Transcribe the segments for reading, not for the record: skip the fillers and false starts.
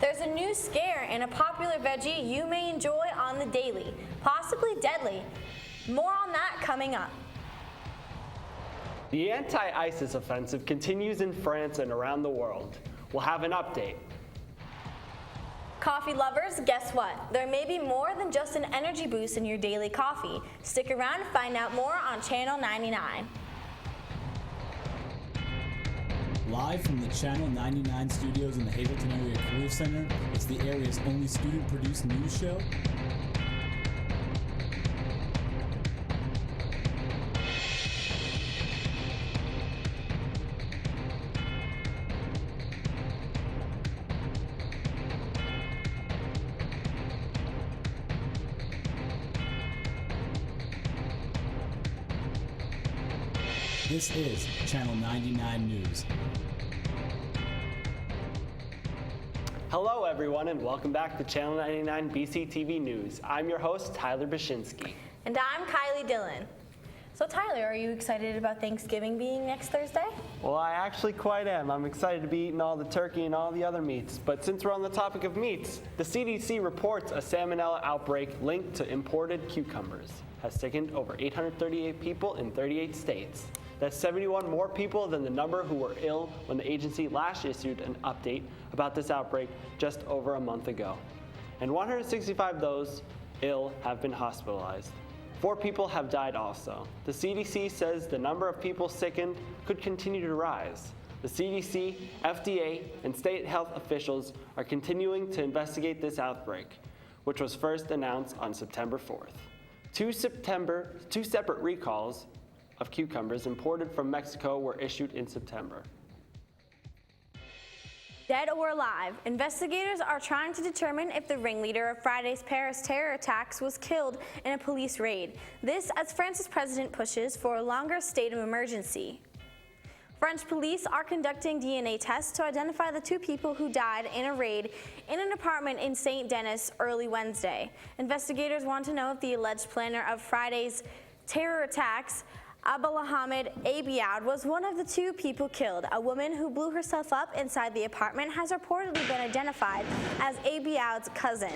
There's a new scare in a popular veggie you may enjoy on the daily, possibly deadly. More on that coming up. The anti-ISIS offensive continues in France and around the world. We'll have an update. Coffee lovers, guess what? There may be more than just an energy boost in your daily coffee. Stick around to find out more on Channel 99. Live from the Channel 99 studios in the Hazleton Area Career Center, it's the area's only student-produced news show. This is Channel 99 News. Hello everyone and welcome back to Channel 99 BCTV News. I'm your host, Tyler Bashinsky. And I'm Kylie Dillon. So Tyler, are you excited about Thanksgiving being next Thursday? Well, I actually quite am. I'm excited to be eating all the turkey and all the other meats. But since we're on the topic of meats, the CDC reports a salmonella outbreak linked to imported cucumbers has sickened over 838 people in 38 states. That's 71 more people than the number who were ill when the agency last issued an update about this outbreak just over a month ago. And 165 of those ill have been hospitalized. 4 people have died also. The CDC says the number of people sickened could continue to rise. The CDC, FDA, and state health officials are continuing to investigate this outbreak, which was first announced on September 4th. Two separate recalls of cucumbers imported from Mexico were issued in September. Dead or alive, investigators are trying to determine if the ringleader of Friday's Paris terror attacks was killed in a police raid. This as France's president pushes for a longer state of emergency. French police are conducting DNA tests to identify the 2 people who died in a raid in an apartment in St. Denis early Wednesday. Investigators want to know if the alleged planner of Friday's terror attacks, Abdelhamid Abiad, was one of the 2 people killed. A woman who blew herself up inside the apartment has reportedly been identified as Abiad's cousin.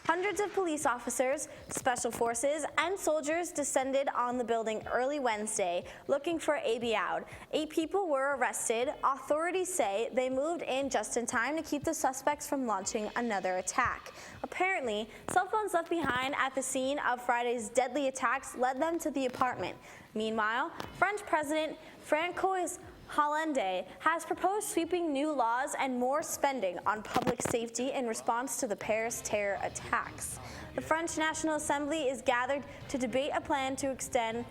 Hundreds of police officers, special forces, and soldiers descended on the building early Wednesday looking for Abiad. 8 people were arrested. Authorities say they moved in just in time to keep the suspects from launching another attack. Apparently, cell phones left behind at the scene of Friday's deadly attacks led them to the apartment. Meanwhile, French President François Hollande has proposed sweeping new laws and more spending on public safety in response to the Paris terror attacks. The French National Assembly is gathered to debate a plan to extend.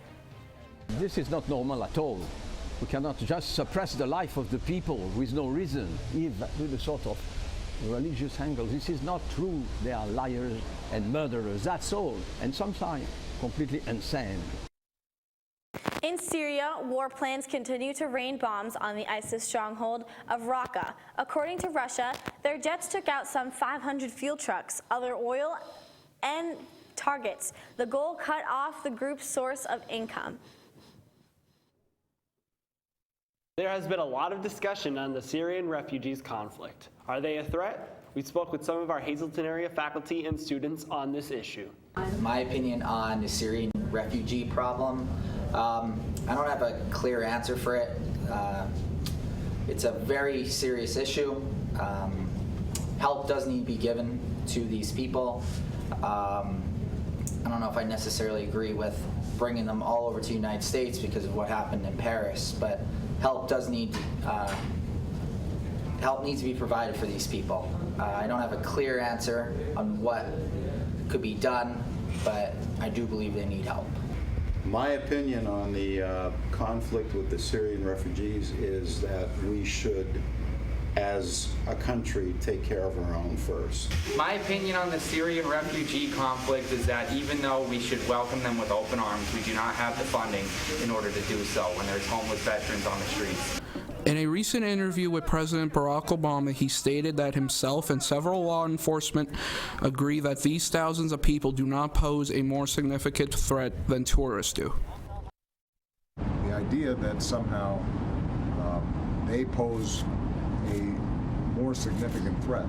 This is not normal at all. We cannot just suppress the life of the people with no reason, even with a sort of religious angle. This is not true. They are liars and murderers, that's all. And sometimes completely insane. In Syria, war planes continue to rain bombs on the ISIS stronghold of Raqqa. According to Russia, their jets took out some 500 fuel trucks, other oil, and targets. The goal cut off the group's source of income. There has been a lot of discussion on the Syrian refugees conflict. Are they a threat? We spoke with some of our Hazleton area faculty and students on this issue. My opinion on the Syrian refugee problem, I don't have a clear answer for it. It's a very serious issue. Help does need to be given to these people. I don't know if I necessarily agree with bringing them all over to the United States because of what happened in Paris, but help needs to be provided for these people. I don't have a clear answer on what could be done, but I do believe they need help. My opinion on the conflict with the Syrian refugees is that we should, as a country, take care of our own first. My opinion on the Syrian refugee conflict is that even though we should welcome them with open arms, we do not have the funding in order to do so when there's homeless veterans on the streets. In a recent interview with President Barack Obama, he stated that himself and several law enforcement agree that these thousands of people do not pose a more significant threat than tourists do. The idea that somehow they pose a more significant threat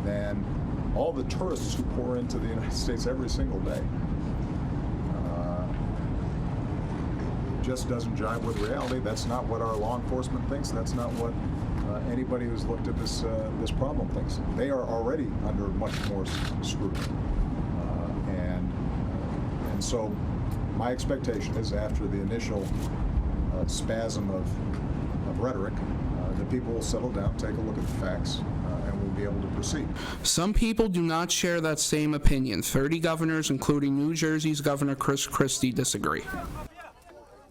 than all the tourists who pour into the United States every single day. It just doesn't jive with reality. That's not what our law enforcement thinks. That's not what anybody who's looked at this problem thinks. They are already under much more scrutiny. And so my expectation is after the initial spasm of rhetoric, that people will settle down, take a look at the facts, and we'll be able to proceed. Some people do not share that same opinion. 30 governors, including New Jersey's Governor Chris Christie, disagree.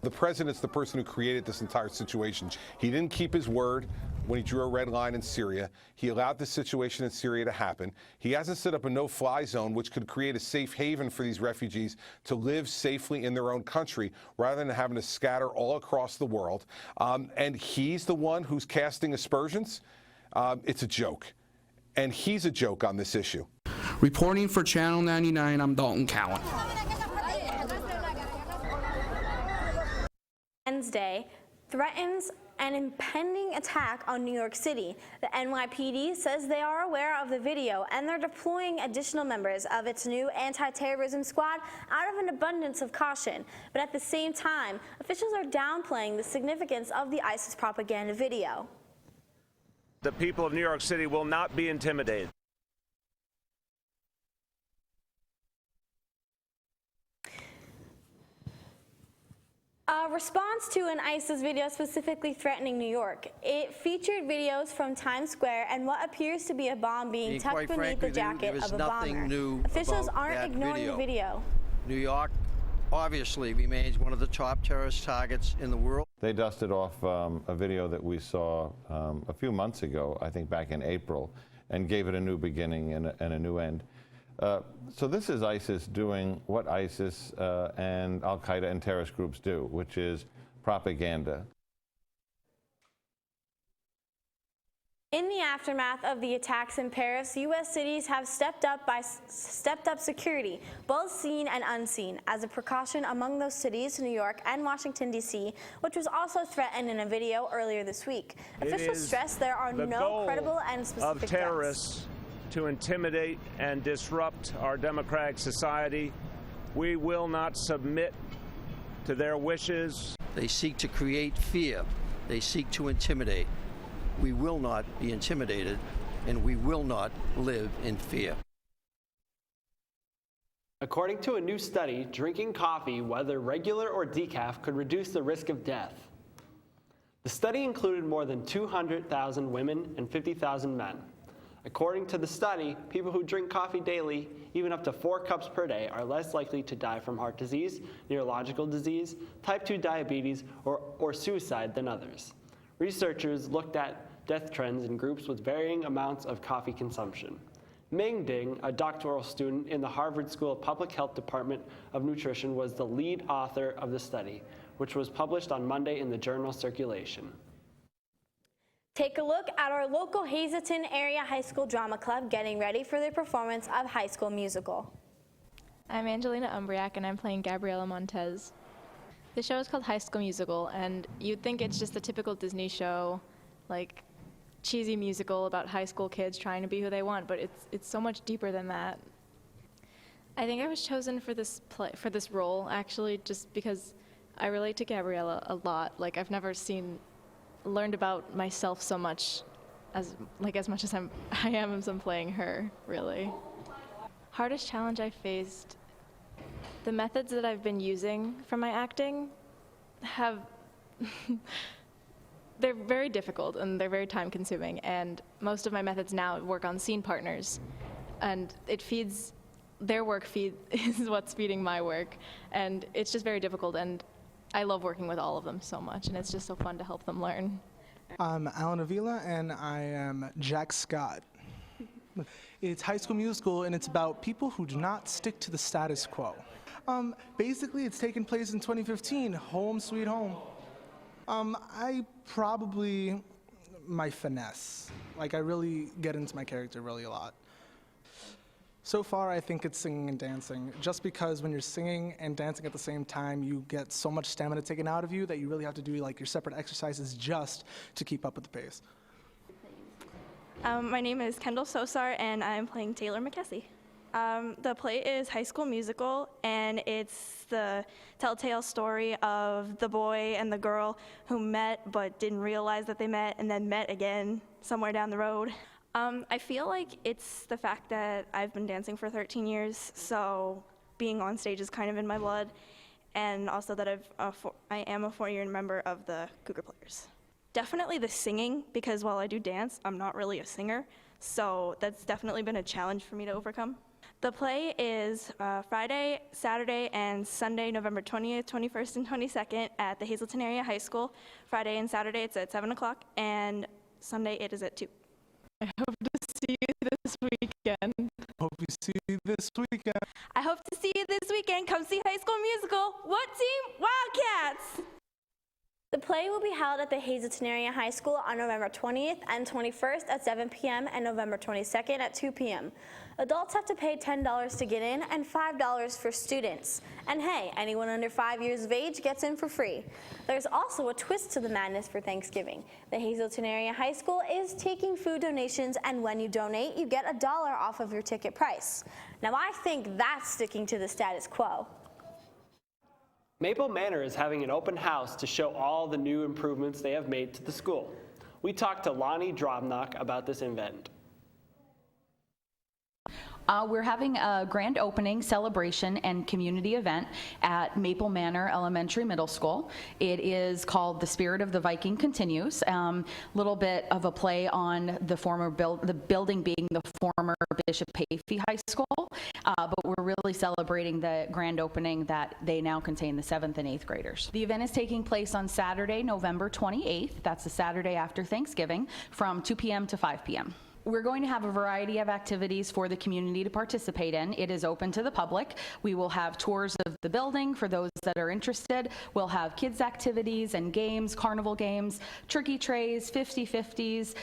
The president's the person who created this entire situation. He didn't keep his word when he drew a red line in Syria. He allowed the situation in Syria to happen. He hasn't set up a no-fly zone, which could create a safe haven for these refugees to live safely in their own country rather than having to scatter all across the world. And he's the one who's casting aspersions. It's a joke. And he's a joke on this issue. Reporting for Channel 99, I'm Dalton Cowan. Wednesday threatens an impending attack on New York City. The NYPD says they are aware of the video and they're deploying additional members of its new anti-terrorism squad out of an abundance of caution. But at the same time, officials are downplaying the significance of the ISIS propaganda video. The people of New York City will not be intimidated. A response to an ISIS video specifically threatening New York. It featured videos from Times Square and what appears to be a bomb being tucked beneath the jacket of a bomber. Officials aren't ignoring the video. New York obviously remains one of the top terrorist targets in the world. They dusted off a video that we saw a few months ago, I think back in April, and gave it a new beginning and a new end. So this is ISIS doing what ISIS and Al-Qaeda and terrorist groups do, which is propaganda. In the aftermath of the attacks in Paris, U.S. cities have stepped up security, both seen and unseen, as a precaution among those cities, New York and Washington, D.C., which was also threatened in a video earlier this week. Officials stress there are no credible and specific of terrorists to intimidate and disrupt our democratic society. We will not submit to their wishes. They seek to create fear. They seek to intimidate. We will not be intimidated, and we will not live in fear. According to a new study, drinking coffee, whether regular or decaf, could reduce the risk of death. The study included more than 200,000 women and 50,000 men. According to the study, people who drink coffee daily, even up to 4 cups per day, are less likely to die from heart disease, neurological disease, type 2 diabetes, or suicide than others. Researchers looked at death trends in groups with varying amounts of coffee consumption. Ming Ding, a doctoral student in the Harvard School of Public Health Department of Nutrition, was the lead author of the study, which was published on Monday in the journal Circulation. Take a look at our local Hazleton area high school drama club getting ready for their performance of High School Musical. I'm Angelina Umbriak and I'm playing Gabriela Montez. The show is called High School Musical, and you'd think it's just a typical Disney show, like cheesy musical about high school kids trying to be who they want, but it's so much deeper than that. I think I was chosen for this role actually just because I relate to Gabriela a lot. Like I've never learned about myself so much as much as I am as I'm playing her, really. Hardest challenge I faced, the methods that I've been using for my acting they're very difficult and they're very time consuming, and most of my methods now work on scene partners, and their work is what's feeding my work, and it's just very difficult, and I love working with all of them so much, and it's just so fun to help them learn. I'm Alan Avila, and I am Jack Scott. It's High School Musical, and it's about people who do not stick to the status quo. Basically, it's taking place in 2015, Home Sweet Home. My finesse. Like, I really get into my character really a lot. So far, I think it's singing and dancing, just because when you're singing and dancing at the same time, you get so much stamina taken out of you that you really have to do like your separate exercises just to keep up with the pace. My name is Kendall Sosar, and I'm playing Taylor McKessie. The play is High School Musical, and it's the telltale story of the boy and the girl who met but didn't realize that they met, and then met again somewhere down the road. I feel like it's the fact that I've been dancing for 13 years, so being on stage is kind of in my blood, and also that I am a 4-year member of the Cougar Players. Definitely the singing, because while I do dance, I'm not really a singer, so that's definitely been a challenge for me to overcome. The play is Friday, Saturday, and Sunday, November 20th, 21st, and 22nd at the Hazleton Area High School. Friday and Saturday it's at 7 o'clock, and Sunday it is at 2. I hope to see you this weekend. Hope you see you this weekend. I hope to see you this weekend. Come see High School Musical. What team? Wildcats! The play will be held at the Hazleton Area High School on November 20th and 21st at 7 p.m. and November 22nd at 2 p.m. Adults have to pay $10 to get in and $5 for students. And hey, anyone under 5 years of age gets in for free. There's also a twist to the madness for Thanksgiving. The Hazleton Area High School is taking food donations, and when you donate, you get $1 off of your ticket price. Now I think that's sticking to the status quo. Maple Manor is having an open house to show all the new improvements they have made to the school. We talked to Lonnie Drobnock about this event. We're having a grand opening celebration and community event at Maple Manor Elementary Middle School. It is called The Spirit of the Viking Continues. Little bit of a play on the building being the former Bishop Hayfie High School, but we're really celebrating the grand opening that they now contain the 7th and 8th graders. The event is taking place on Saturday, November 28th. That's the Saturday after Thanksgiving, from 2 p.m. to 5 p.m. We're going to have a variety of activities for the community to participate in. It is open to the public. We will have tours of the building for those that are interested. We'll have kids activities and games, carnival games, turkey trays, 50-50s.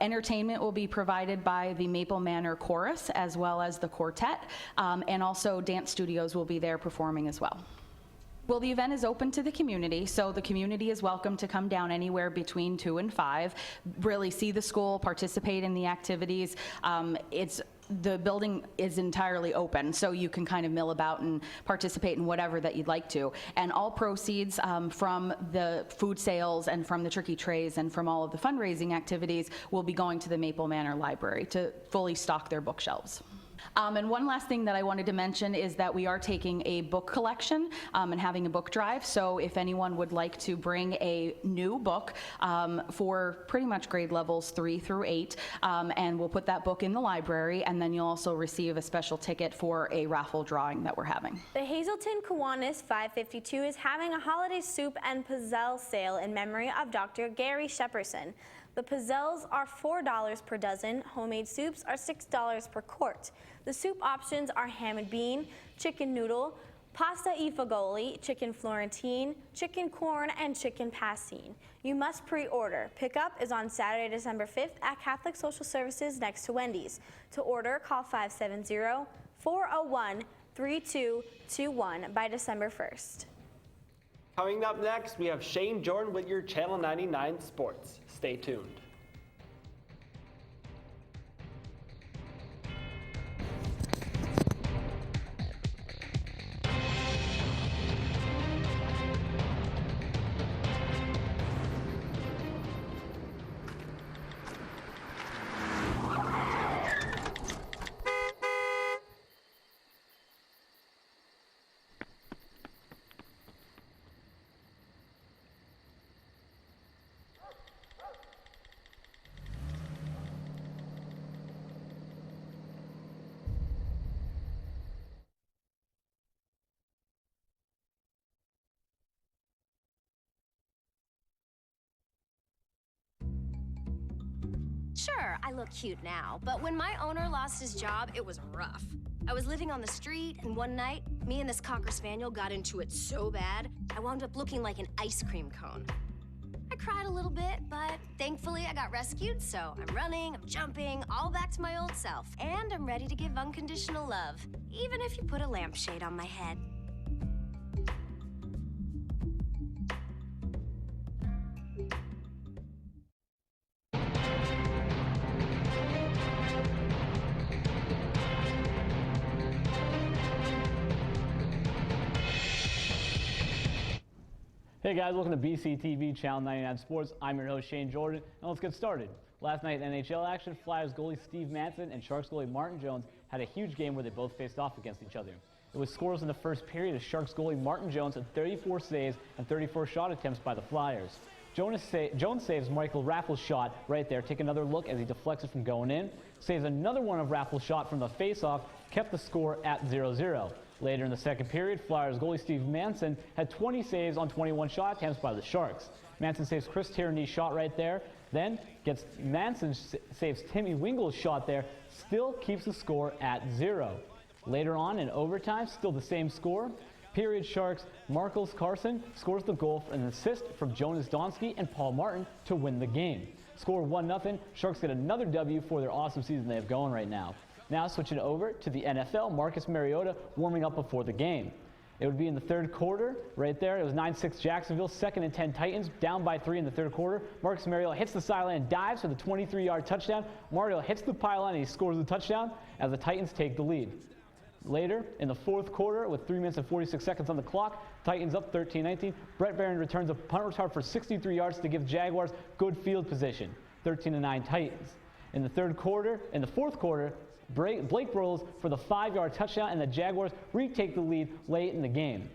Entertainment will be provided by the Maple Manor Chorus as well as the quartet, and also dance studios will be there performing as well. Well, the event is open to the community, so the community is welcome to come down anywhere between 2 and 5, really see the school, participate in the activities. The building is entirely open, so you can kind of mill about and participate in whatever that you'd like to. And all proceeds from the food sales and from the turkey trays and from all of the fundraising activities will be going to the Maple Manor Library to fully stock their bookshelves. And one last thing that I wanted to mention is that we are taking a book collection and having a book drive. So if anyone would like to bring a new book for pretty much grade levels 3 through 8, and we'll put that book in the library, and then you'll also receive a special ticket for a raffle drawing that we're having. The Hazleton Kiwanis 552 is having a holiday soup and pizzelle sale in memory of Dr. Gary Shepperson. The pizzelles are $4 per dozen. Homemade soups are $6 per quart. The soup options are ham and bean, chicken noodle, pasta e fagioli, chicken Florentine, chicken corn, and chicken passine. You must pre-order. Pickup is on Saturday, December 5th at Catholic Social Services next to Wendy's. To order, call 570-401-3221 by December 1st. Coming up next, we have Shane Jordan with your Channel 99 Sports. Stay tuned. Sure, I look cute now, but when my owner lost his job, it was rough. I was living on the street, and one night, me and this Cocker Spaniel got into it so bad, I wound up looking like an ice cream cone. I cried a little bit, but thankfully I got rescued, so I'm running, I'm jumping, all back to my old self, and I'm ready to give unconditional love, even if you put a lampshade on my head. Hey guys, welcome to BCTV Channel 99 Sports. I'm your host Shane Jordan, and let's get started. Last night in NHL action, Flyers goalie Steve Manson and Sharks goalie Martin Jones had a huge game where they both faced off against each other. It was scoreless in the first period as Sharks goalie Martin Jones had 34 saves and 34 shot attempts by the Flyers. Jones saves Michael Raffl's shot right there. Take another look as he deflects it from going in. Saves another one of Raffl's shot from the face-off, kept the score at 0-0. Later in the second period, Flyers goalie Steve Manson had 20 saves on 21 shot attempts by the Sharks. Manson saves Chris Tierney's shot right there, then saves Timmy Wingle's shot there, still keeps the score at 0. Later on in overtime, still the same score. Period Sharks, Marcus Carson scores the goal for an assist from Jonas Donskey and Paul Martin to win the game. Score 1-0, Sharks get another W for their awesome season they have going right now. Now switching over to the NFL, Marcus Mariota warming up before the game. It would be in the third quarter, right there. It was 9-6 Jacksonville, 2nd and 10 Titans, down by 3 in the third quarter. Marcus Mariota hits the sideline and dives for the 23-yard touchdown. Mariota hits the pylon and he scores the touchdown as the Titans take the lead. Later, in the fourth quarter, with 3 minutes and 46 seconds on the clock, Titans up 13-19. Brett Barron returns a punt return for 63 yards to give Jaguars good field position, 13-9 Titans. In the fourth quarter, Blake Bortles for the 5-yard touchdown, and the Jaguars retake the lead late in the game.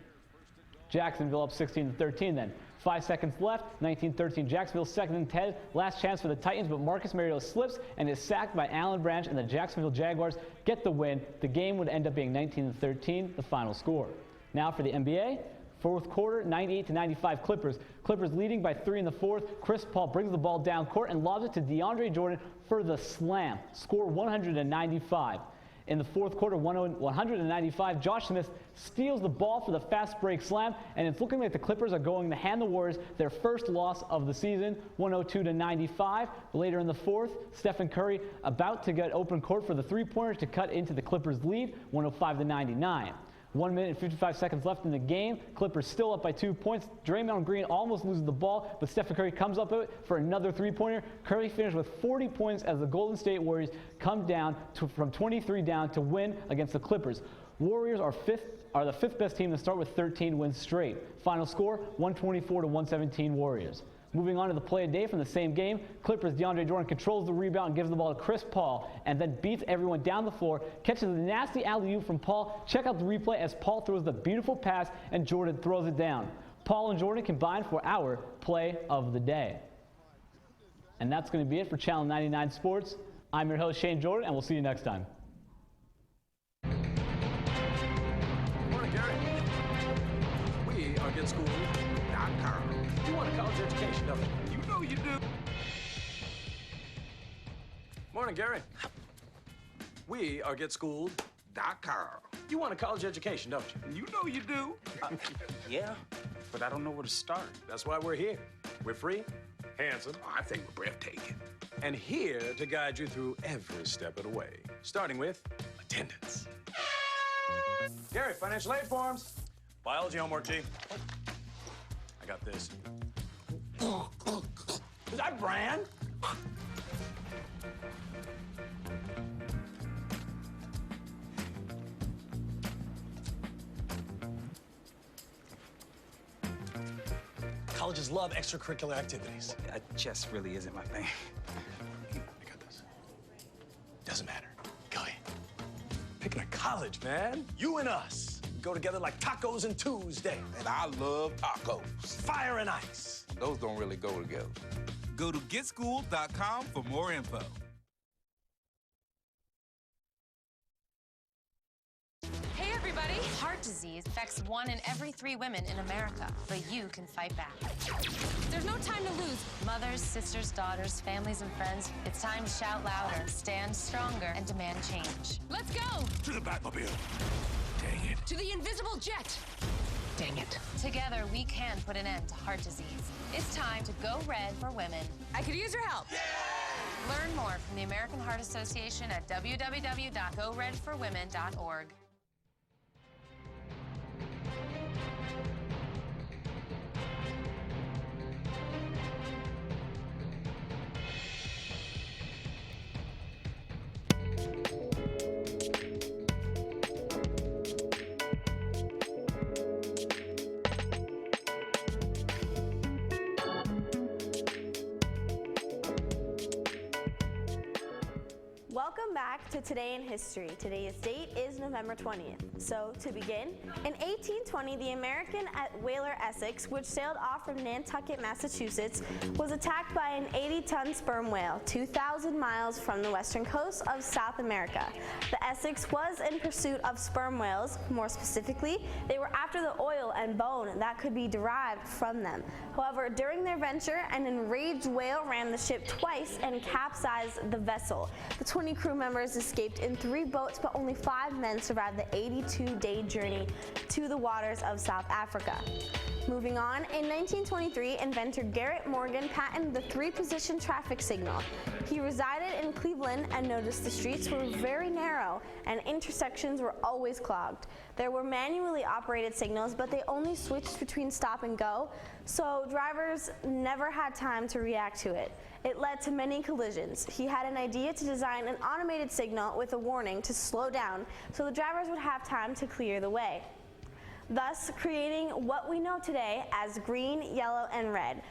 Jacksonville up 16-13 then. 5 seconds left, 19-13 Jacksonville, 2nd and 10. Last chance for the Titans, but Marcus Mariota slips and is sacked by Alan Branch, and the Jacksonville Jaguars get the win. The game would end up being 19-13, the final score. Now for the NBA. Fourth quarter, 98-95 Clippers. Clippers leading by 3 in the fourth. Chris Paul brings the ball down court and lobs it to DeAndre Jordan for the slam. Score 195. In the fourth quarter, 195, Josh Smith steals the ball for the fast break slam, and it's looking like the Clippers are going to hand the Warriors their first loss of the season, 102-95. Later in the fourth, Stephen Curry about to get open court for the three-pointer to cut into the Clippers' lead, 105-99. 1 minute and 55 seconds left in the game. Clippers still up by 2 points. Draymond Green almost loses the ball, but Stephen Curry comes up with it for another three-pointer. Curry finished with 40 points as the Golden State Warriors come down from 23 down to win against the Clippers. Warriors are the fifth best team to start with 13 wins straight. Final score, 124-117 Warriors. Moving on to the play of the day from the same game, Clippers' DeAndre Jordan controls the rebound and gives the ball to Chris Paul, and then beats everyone down the floor, catches a nasty alley-oop from Paul. Check out the replay as Paul throws the beautiful pass and Jordan throws it down. Paul and Jordan combined for our play of the day. And that's going to be it for Channel 99 Sports. I'm your host, Shane Jordan, and we'll see you next time. Morning, Gary. We are GetSchool.com. You want a college education, don't you? You know you do. Morning, Gary. We are GetSchooled.com. You want a college education, don't you? You know you do. Yeah, but I don't know where to start. That's why we're here. We're free, handsome. I think we're breathtaking. And here to guide you through every step of the way, starting with attendance. Gary, financial aid forms. Biology homework, G. I got this. Is that Bran? Colleges love extracurricular activities. Chess really isn't my thing. I got this. Doesn't matter. Go ahead. Picking a college, man. You and us. Go together like tacos and Tuesday. And I love tacos. Fire and ice. Those don't really go together. Go to GetSchool.com for more info. Hey everybody! Heart disease affects 1 in every 3 women in America, but you can fight back. There's no time to lose. Mothers, sisters, daughters, families, and friends, it's time to shout louder, stand stronger, and demand change. Let's go! To the Batmobile. Dang it. To the invisible jet! Dang it. Together, we can put an end to heart disease. It's time to go red for women. I could use your help. Yay! Learn more from the American Heart Association at www.goredforwomen.org. Welcome back to Today in History. Today's date is November 20th. So, to begin, in 1820, the American whaler Essex, which sailed off from Nantucket, Massachusetts, was attacked by an 80-ton sperm whale 2,000 miles from the western coast of South America. The Essex was in pursuit of sperm whales. More specifically, they were after the oil and bone that could be derived from them. However, during their venture, an enraged whale ran the ship twice and capsized the vessel. The 20 crew members escaped in 3 boats, but only 5 men survived the 82-day journey to the waters of South Africa. Moving on, in 1923, inventor Garrett Morgan patented the 3-position traffic signal. He resided in Cleveland and noticed the streets were very narrow and intersections were always clogged. There were manually operated signals, but they only switched between stop and go, so drivers never had time to react to it. It led to many collisions. He had an idea to design an automated signal with a warning to slow down so the drivers would have time to clear the way, thus creating what we know today as green, yellow, and red.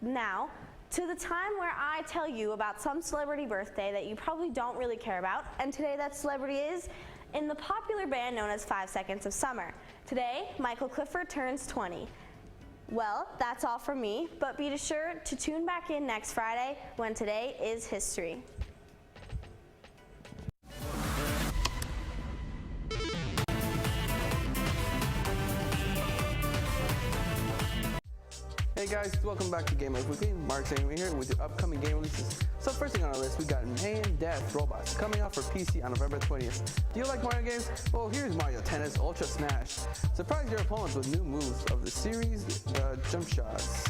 Now, to the time where I tell you about some celebrity birthday that you probably don't really care about, and today that celebrity is in the popular band known as 5 Seconds of Summer. Today, Michael Clifford turns 20. Well, that's all from me, but be sure to tune back in next Friday when Today is History. Hey guys, welcome back to Game Life Weekly. Mark Sanger here with your upcoming game releases. So first thing on our list, we got Main Death Robots coming out for PC on November 20th. Do you like Mario games? Well, here's Mario Tennis Ultra Smash. Surprise your opponents with new moves of the series, the jump shots,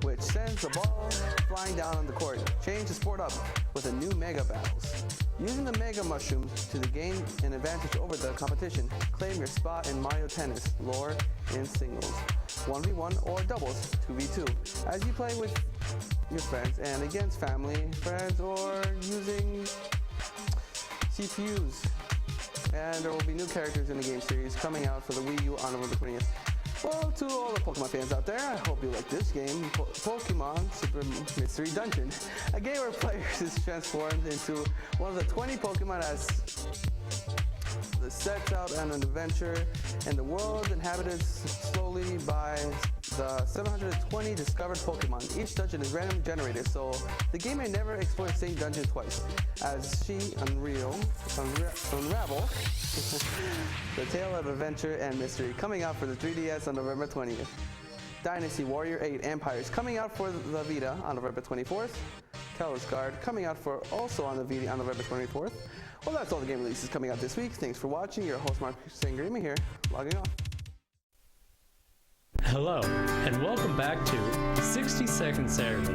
which sends the ball flying down on the court. Change the sport up with the new Mega Battles. Using the Mega Mushrooms to gain an advantage over the competition, claim your spot in Mario Tennis, lore in singles, 1v1 or doubles, 2v2, as you play with your friends and against family, friends, or using CPUs. And there will be new characters in the game series coming out for the Wii U on November 20th. Well, to all the Pokemon fans out there, I hope you like this game, Pokemon Super Mystery Dungeon. A game where players is transformed into one of the 20 Pokemon as sets out on an adventure, and the world inhabited slowly by the 720 discovered Pokemon. Each dungeon is randomly generated, so the game may never explore the same dungeon twice. As she unravel the tale of adventure and mystery, coming out for the 3DS on November 20th. Dynasty Warrior 8 Empires coming out for the Vita on November 24th. Talos Guard coming out for also on the Vita on November 24th. Well, that's all the game releases coming out this week. Thanks for watching. Your host Mark Sanger here, logging off. Hello, and welcome back to 60 Second Serenade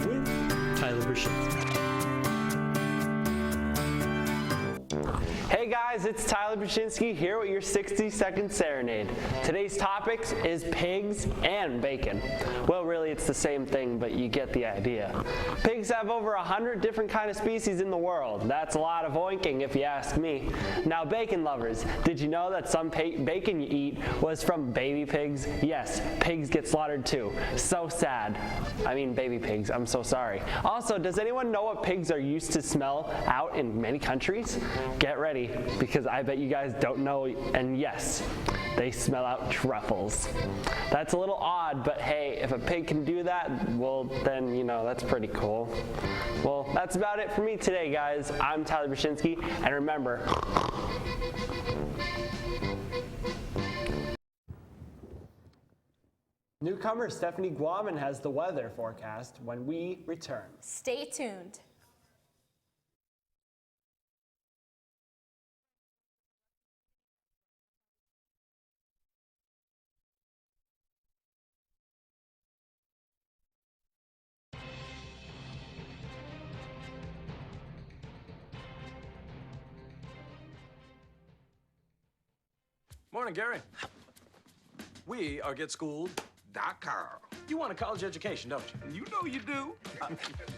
with Tyler Brzezinski. Hey guys, it's Tyler Brzezinski here with your 60-second serenade. Today's topics is pigs and bacon. Well, really it's the same thing, but you get the idea. Pigs have over 100 different kind of species in the world. That's a lot of oinking if you ask me. Now bacon lovers, did you know that some bacon you eat was from baby pigs? Yes, pigs get slaughtered too. So sad. I mean baby pigs, I'm so sorry. Also, does anyone know what pigs are used to smell out in many countries? Get ready, because I bet you guys don't know, and yes, they smell out truffles. That's a little odd, but hey, if a pig can do that, well then, you know, that's pretty cool. Well, that's about it for me today, guys. I'm Tyler Brzezinski, and remember, newcomer Stephanie Guaman has the weather forecast when we return. Stay tuned. Morning, Gary. We are GetSchooled.com. You want a college education, don't you? You know you do.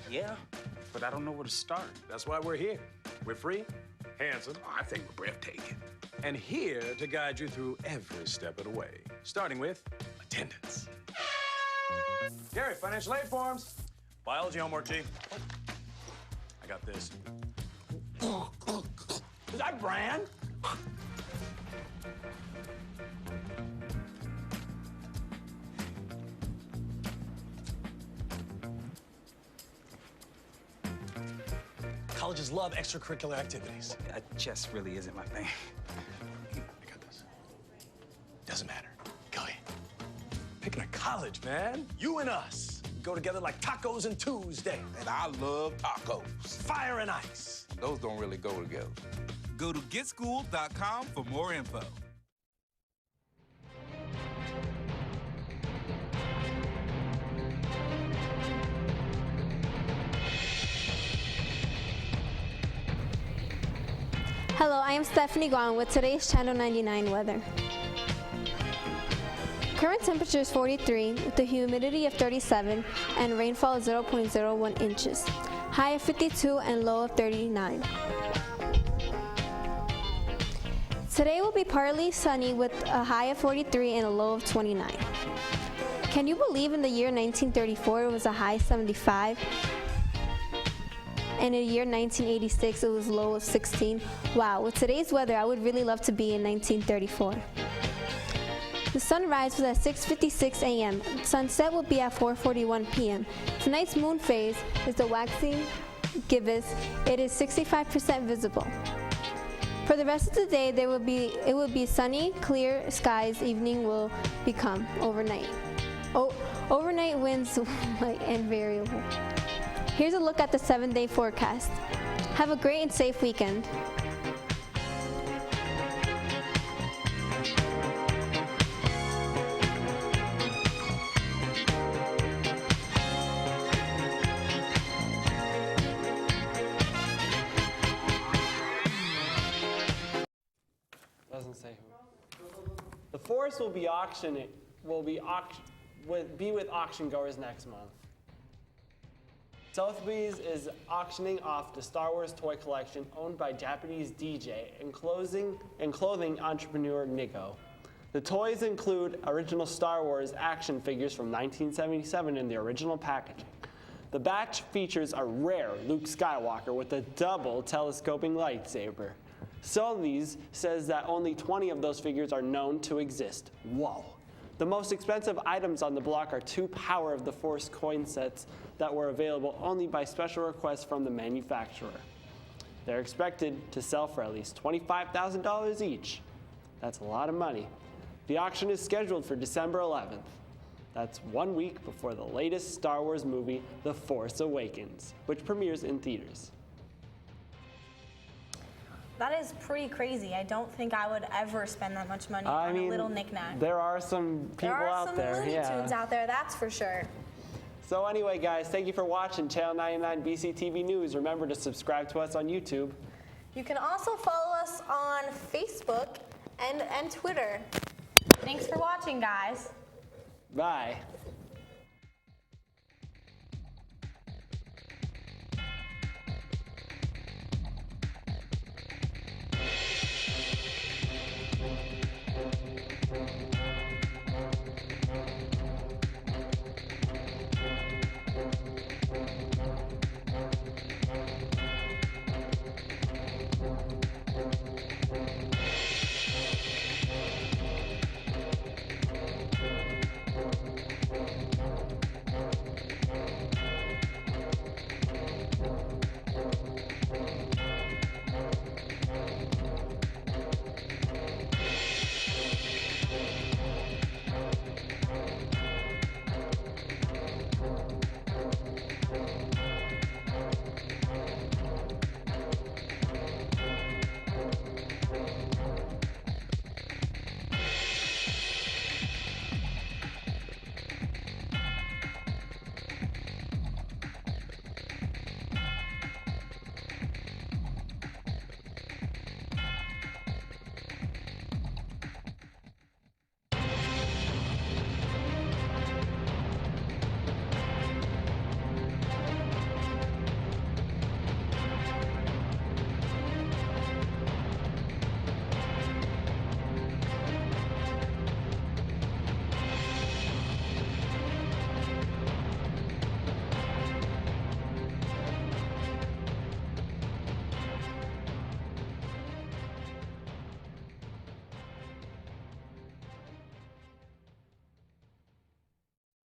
Yeah, but I don't know where to start. That's why we're here. We're free, handsome. I think we're breathtaking. And here to guide you through every step of the way, starting with attendance. Gary, financial aid forms. Biology homework, G. I got this. Is that Bran? Colleges love extracurricular activities. Chess really isn't my thing. I got this. Doesn't matter. Kelly, picking a college, man. You and us. Go together like tacos and Tuesday. And I love tacos. Fire and ice. Those don't really go together. Go to getschool.com for more info. Hello, I am Stephanie Guan with today's Channel 99 weather. Current temperature is 43 with a humidity of 37 and rainfall of 0.01 inches. High of 52 and low of 39. Today will be partly sunny with a high of 43 and a low of 29. Can you believe in the year 1934 it was a high 75? And in the year 1986 it was low of 16. Wow, with today's weather I would really love to be in 1934. The sunrise was at 6:56 a.m. Sunset will be at 4:41 p.m. Tonight's moon phase is the waxing gibbous. It is 65% visible. For the rest of the day, it will be sunny, clear skies. Evening will become overnight. Overnight winds light and variable. Here's a look at the 7-day forecast. Have a great and safe weekend. Doesn't say who. The forest will be with auction goers next month. Sotheby's is auctioning off the Star Wars toy collection owned by Japanese DJ and clothing entrepreneur Nigo. The toys include original Star Wars action figures from 1977 in the original packaging. The batch features a rare Luke Skywalker with a double telescoping lightsaber. Sotheby's says that only 20 of those figures are known to exist. Whoa. The most expensive items on the block are 2 Power of the Force coin sets that were available only by special request from the manufacturer. They're expected to sell for at least $25,000 each. That's a lot of money. The auction is scheduled for December 11th. That's 1 week before the latest Star Wars movie, The Force Awakens, which premieres in theaters. That is pretty crazy. I don't think I would ever spend that much money on a little knickknack. There are some people out there. There are some Looney Tunes out there, that's for sure. So anyway, guys, thank you for watching Channel 99 BCTV News. Remember to subscribe to us on YouTube. You can also follow us on Facebook and Twitter. Thanks for watching, guys. Bye.